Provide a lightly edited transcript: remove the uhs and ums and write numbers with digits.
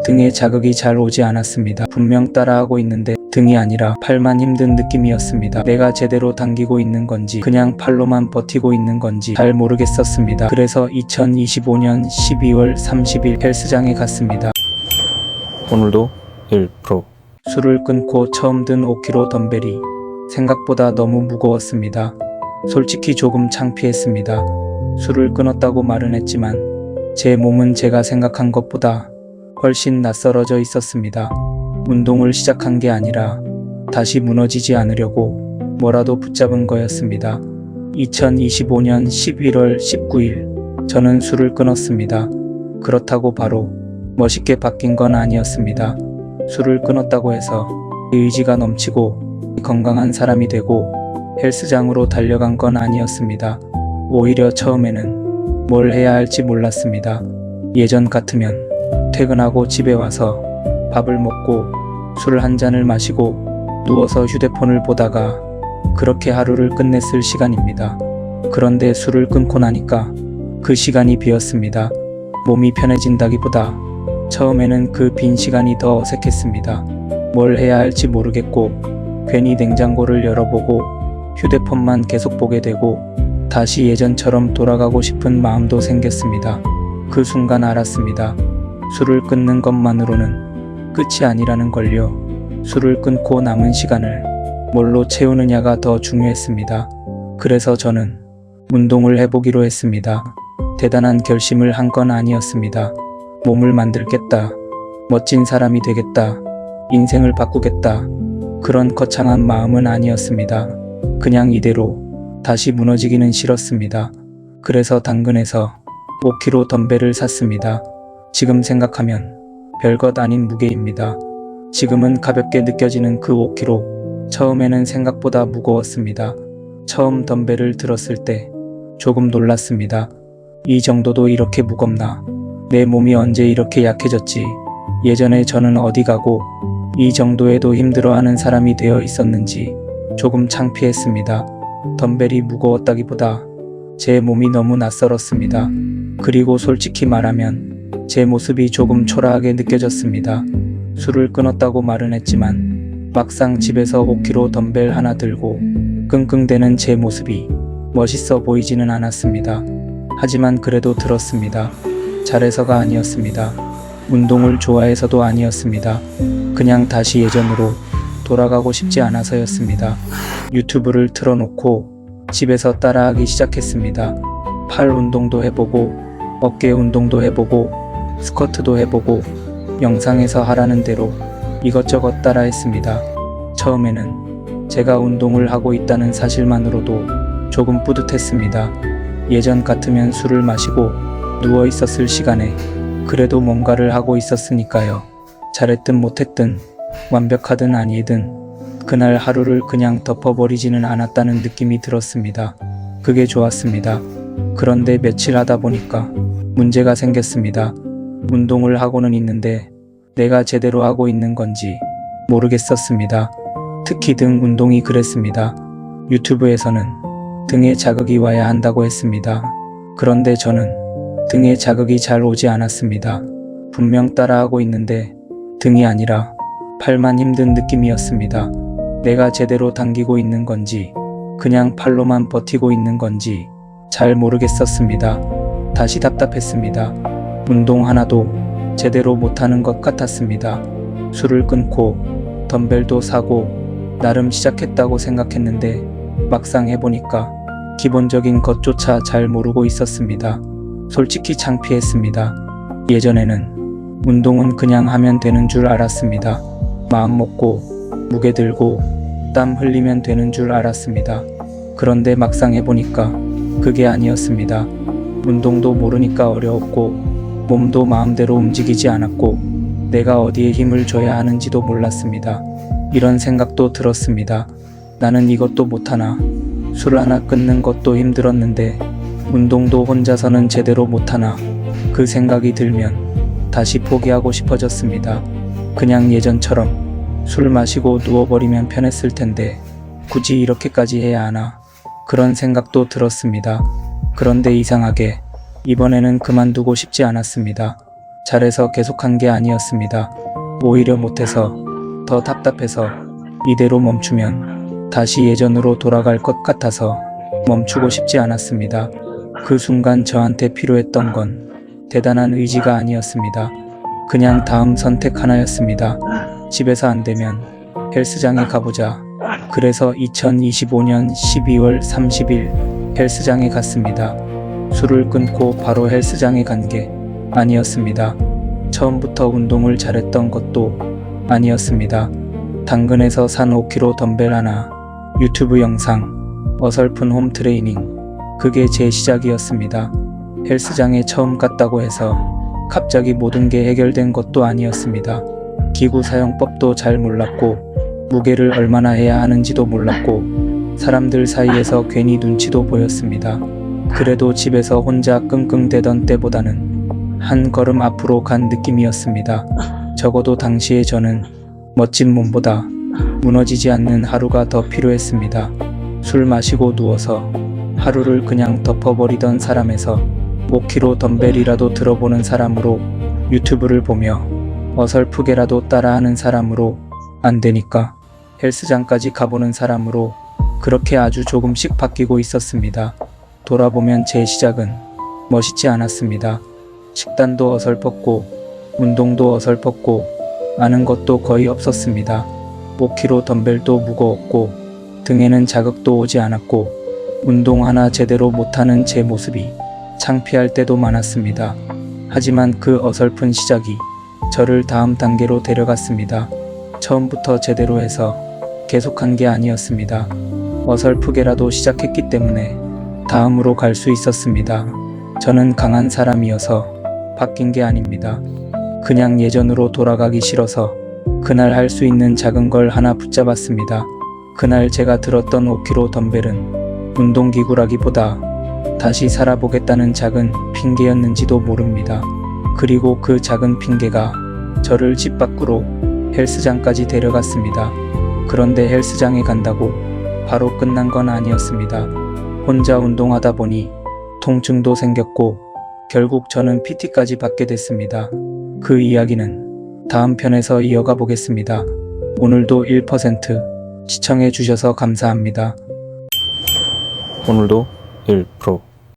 등에 자극이 잘 오지 않았습니다. 분명 따라하고 있는데 등이 아니라 팔만 힘든 느낌이었습니다. 내가 제대로 당기고 있는 건지 그냥 팔로만 버티고 있는 건지 잘 모르겠었습니다. 그래서 2025년 12월 30일 헬스장에 갔습니다. 오늘도 1%. 술을 끊고 처음 든 5kg 덤벨이 생각보다 너무 무거웠습니다. 솔직히 조금 창피했습니다. 술을 끊었다고 말은 했지만 제 몸은 제가 생각한 것보다 훨씬 낯설어져 있었습니다. 운동을 시작한 게 아니라 다시 무너지지 않으려고 뭐라도 붙잡은 거였습니다. 2025년 11월 19일 저는 술을 끊었습니다. 그렇다고 바로 멋있게 바뀐 건 아니었습니다. 술을 끊었다고 해서 의지가 넘치고 건강한 사람이 되고 헬스장으로 달려간 건 아니었습니다. 오히려 처음에는 뭘 해야 할지 몰랐습니다. 예전 같으면 퇴근하고 집에 와서 밥을 먹고 술 한 잔을 마시고 누워서 휴대폰을 보다가 그렇게 하루를 끝냈을 시간입니다. 그런데 술을 끊고 나니까 그 시간이 비었습니다. 몸이 편해진다기보다 처음에는 그 빈 시간이 더 어색했습니다. 뭘 해야 할지 모르겠고 괜히 냉장고를 열어보고 휴대폰만 계속 보게 되고 다시 예전처럼 돌아가고 싶은 마음도 생겼습니다. 그 순간 알았습니다. 술을 끊는 것만으로는 끝이 아니라는 걸요. 술을 끊고 남은 시간을 뭘로 채우느냐가 더 중요했습니다. 그래서 저는 운동을 해보기로 했습니다. 대단한 결심을 한 건 아니었습니다. 몸을 만들겠다, 멋진 사람이 되겠다, 인생을 바꾸겠다, 그런 거창한 마음은 아니었습니다. 그냥 이대로 다시 무너지기는 싫었습니다. 그래서 당근에서 5kg 덤벨을 샀습니다. 지금 생각하면 별것 아닌 무게입니다. 지금은 가볍게 느껴지는 그 5kg, 처음에는 생각보다 무거웠습니다. 처음 덤벨을 들었을 때 조금 놀랐습니다. 이 정도도 이렇게 무겁나? 내 몸이 언제 이렇게 약해졌지? 예전에 저는 어디 가고 이 정도에도 힘들어하는 사람이 되어 있었는지 조금 창피했습니다. 덤벨이 무거웠다기보다 제 몸이 너무 낯설었습니다. 그리고 솔직히 말하면 제 모습이 조금 초라하게 느껴졌습니다. 술을 끊었다고 말은 했지만 막상 집에서 5kg 덤벨 하나 들고 끙끙대는 제 모습이 멋있어 보이지는 않았습니다. 하지만 그래도 들었습니다. 잘해서가 아니었습니다. 운동을 좋아해서도 아니었습니다. 그냥 다시 예전으로 돌아가고 싶지 않아서였습니다. 유튜브를 틀어놓고 집에서 따라하기 시작했습니다. 팔 운동도 해보고 어깨 운동도 해보고 스쿼트도 해보고 영상에서 하라는 대로 이것저것 따라했습니다. 처음에는 제가 운동을 하고 있다는 사실만으로도 조금 뿌듯했습니다. 예전 같으면 술을 마시고 누워 있었을 시간에 그래도 뭔가를 하고 있었으니까요. 잘했든 못했든 완벽하든 아니든 그날 하루를 그냥 덮어버리지는 않았다는 느낌이 들었습니다. 그게 좋았습니다. 그런데 며칠 하다 보니까 문제가 생겼습니다. 운동을 하고는 있는데 내가 제대로 하고 있는 건지 모르겠었습니다. 특히 등 운동이 그랬습니다. 유튜브에서는 등에 자극이 와야 한다고 했습니다. 그런데 저는 등에 자극이 잘 오지 않았습니다. 분명 따라하고 있는데 등이 아니라 팔만 힘든 느낌이었습니다. 내가 제대로 당기고 있는 건지 그냥 팔로만 버티고 있는 건지 잘 모르겠었습니다. 다시 답답했습니다. 운동 하나도 제대로 못하는 것 같았습니다. 술을 끊고 덤벨도 사고 나름 시작했다고 생각했는데 막상 해보니까 기본적인 것조차 잘 모르고 있었습니다. 솔직히 창피했습니다. 예전에는 운동은 그냥 하면 되는 줄 알았습니다. 마음 먹고 무게 들고 땀 흘리면 되는 줄 알았습니다. 그런데 막상 해보니까 그게 아니었습니다. 운동도 모르니까 어려웠고 몸도 마음대로 움직이지 않았고 내가 어디에 힘을 줘야 하는지도 몰랐습니다. 이런 생각도 들었습니다. 나는 이것도 못하나? 술 하나 끊는 것도 힘들었는데 운동도 혼자서는 제대로 못하나? 그 생각이 들면 다시 포기하고 싶어졌습니다. 그냥 예전처럼 술 마시고 누워버리면 편했을 텐데 굳이 이렇게까지 해야 하나? 그런 생각도 들었습니다. 그런데 이상하게 이번에는 그만두고 싶지 않았습니다. 잘해서 계속한 게 아니었습니다. 오히려 못해서 더 답답해서 이대로 멈추면 다시 예전으로 돌아갈 것 같아서 멈추고 싶지 않았습니다. 그 순간 저한테 필요했던 건 대단한 의지가 아니었습니다. 그냥 다음 선택 하나였습니다. 집에서 안 되면 헬스장에 가보자. 그래서 2025년 12월 30일 헬스장에 갔습니다. 술을 끊고 바로 헬스장에 간 게 아니었습니다. 처음부터 운동을 잘했던 것도 아니었습니다. 당근에서 산 5kg 덤벨 하나, 유튜브 영상, 어설픈 홈 트레이닝, 그게 제 시작이었습니다. 헬스장에 처음 갔다고 해서 갑자기 모든 게 해결된 것도 아니었습니다. 기구 사용법도 잘 몰랐고 무게를 얼마나 해야 하는지도 몰랐고 사람들 사이에서 괜히 눈치도 보였습니다. 그래도 집에서 혼자 끙끙대던 때보다는 한 걸음 앞으로 간 느낌이었습니다. 적어도 당시에 저는 멋진 몸보다 무너지지 않는 하루가 더 필요했습니다. 술 마시고 누워서 하루를 그냥 덮어버리던 사람에서 5kg 덤벨이라도 들어보는 사람으로, 유튜브를 보며 어설프게라도 따라하는 사람으로, 안 되니까 헬스장까지 가보는 사람으로 그렇게 아주 조금씩 바뀌고 있었습니다. 돌아보면 제 시작은 멋있지 않았습니다. 식단도 어설펐고 운동도 어설펐고 아는 것도 거의 없었습니다. 5kg 덤벨도 무거웠고 등에는 자극도 오지 않았고 운동 하나 제대로 못하는 제 모습이 창피할 때도 많았습니다. 하지만 그 어설픈 시작이 저를 다음 단계로 데려갔습니다. 처음부터 제대로 해서 계속한 게 아니었습니다. 어설프게라도 시작했기 때문에 다음으로 갈 수 있었습니다. 저는 강한 사람이어서 바뀐 게 아닙니다. 그냥 예전으로 돌아가기 싫어서 그날 할 수 있는 작은 걸 하나 붙잡았습니다. 그날 제가 들었던 5kg 덤벨은 운동기구라기보다 다시 살아보겠다는 작은 핑계였는지도 모릅니다. 그리고 그 작은 핑계가 저를 집 밖으로 헬스장까지 데려갔습니다. 그런데 헬스장에 간다고 바로 끝난 건 아니었습니다. 혼자 운동하다 보니 통증도 생겼고 결국 저는 PT까지 받게 됐습니다. 그 이야기는 다음 편에서 이어가 보겠습니다. 오늘도 1% 시청해 주셔서 감사합니다. 오늘도 1%